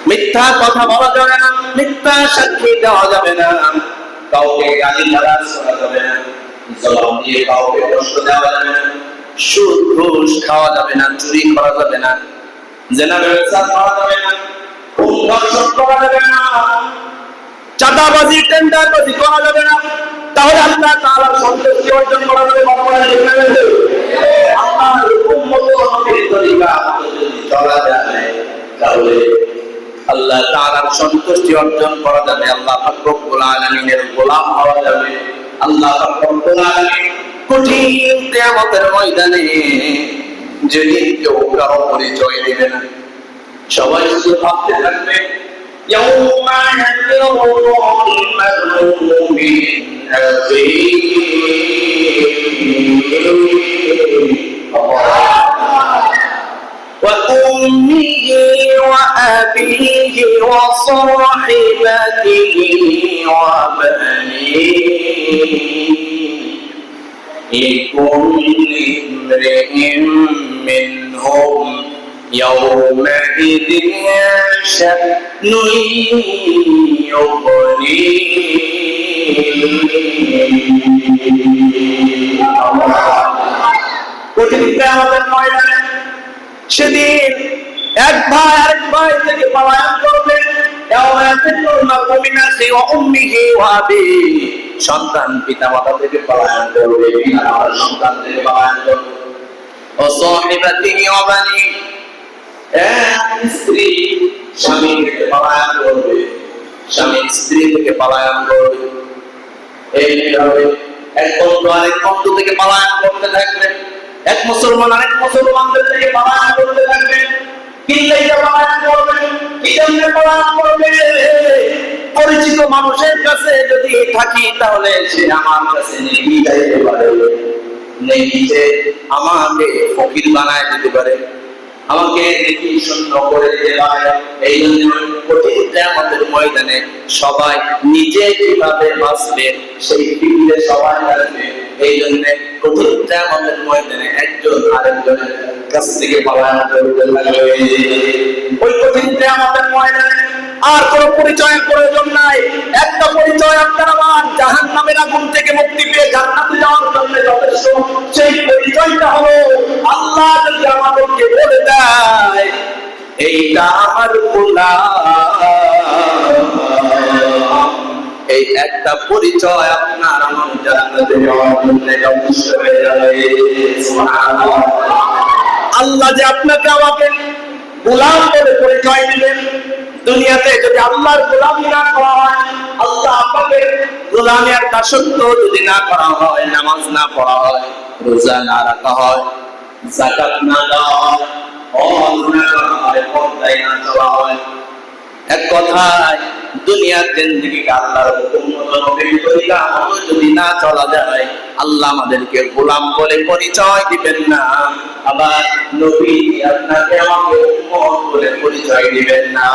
মিথ্যা কথা বলা যাবে না, মিথ্যা সাক্ষী দেওয়া যাবে না, কাউকে গালিগালাজ করা যাবে না, জবাব দিয়ে কাউকে কষ্ট দেওয়া যাবে না, সুদ ঘুষ খাওয়া যাবে না, চুরি করা যাবে না, জেনা ব্যবসা করা যাবে না, খুন ধর্ষণ করা যাবে না, চাঁদাবাজি টেন্ডারবাজি করা যাবে না। তাহলে আল্লাহ তাআলার সন্তুষ্টি অর্জন করা যাবে। আল্লাহর হুকুম মতো নবীর তরিকা মতো যদি চলা যায় তাহলে আল্লাহ তাআলার সন্তুষ্টি অর্জন করা যাবে, আল্লাহ পাক রব্বুল আলামিনের গোলাম হওয়া যাবে। আল্লাহ পাক রব্বুল আলামিন কঠিন কিয়ামতের ময়দানে যেদিন কেউ কারো পরিচয় দিবে না, সবাই শুধু ভাবতে থাকবে يوم يفر المرء من أخيه وأمه وأبيه وصاحبته وبنيه لكل امرئ منهم يومئذ شأن يغنيه কঠিন কিয়ামতের ময়দানে সেদিন এক ভাই আরেক ভাই থেকে পলায়ন করবে। সন্তান পিতা মাতা থেকে পলায়ন করবে, পিতা সন্তান থেকে পলায়ন করবে। স্ত্রী স্বামী থেকে পলায়ন করবে, স্বামী স্ত্রী থেকে পলায়ন করবে। এইভাবে এক বন্ধু আরেক বন্ধু থেকে পলায়ন করতে থাকবে, এক মুসলমান আরেক মুসলমানদের থেকে পলায়ন করতে থাকবে। পরিচিত মানুষের কাছে যদি থাকি তাহলে সে আমার কাছে নেকি চাইতে পারে, নেকি যে আমাকে ফকির বানায় দিতে পারে, আমাকে নেকি শূন্য করে দিতে পারে। এই জন্য কঠিন কিয়ামতের ময়দানে সবাই নিজে কিভাবে বাঁচবে সেই ফিরে সবাই আসবে। এই জন্য কঠিন কিয়ামতের ময়দানে একজন আরেকজনের কাছ থেকে পলায়ন করতে লাগবে। ওই কঠিন কিয়ামতের ময়দানে আর কোনো পরিচয়ের প্রয়োজন নাই। একটা পরিচয় আপনার আমার জাহান্নামের আগুন থেকে মুক্তি পেয়ে জান্নাতে যাওয়ার জন্য যথেষ্ট। সেই পরিচয়টা হলো আল্লাহ যদি আমাদেরকে বলে দেয় এইটা আমার গোলাম, এই একটা পরিচয় আপনার আমার জান্নাতে যাওয়ার জন্য যথেষ্ট হয়ে যাবে। সুবহানাল্লাহ। আল্লাহ যে আপনাকে আমাকে গোলাম বলে পরিচয় দিলেন, দুনিয়াতে যদি আল্লাহর গোলামি না করা হয়, আল্লাহ আপনাকে গোলামি আর দাসত্ব যদি না করা হয়, নামাজ না পড়া হয়, রোজা না রাখা হয়, যাকাত না দেওয়া হয়, হজ না করা হয়, পর্দায় না চলা হয়, এক কথায় দুনিয়ার জিন্দেগিকে আল্লাহর হুকুম মতো নবীর তরিকা মতো যদি না চলা যায়, আল্লাহ আমাদেরকে গোলাম বলে পরিচয় দিবেন না, আবার নবী আপনাকে আমাকে উম্মত বলে পরিচয় দিবেন না।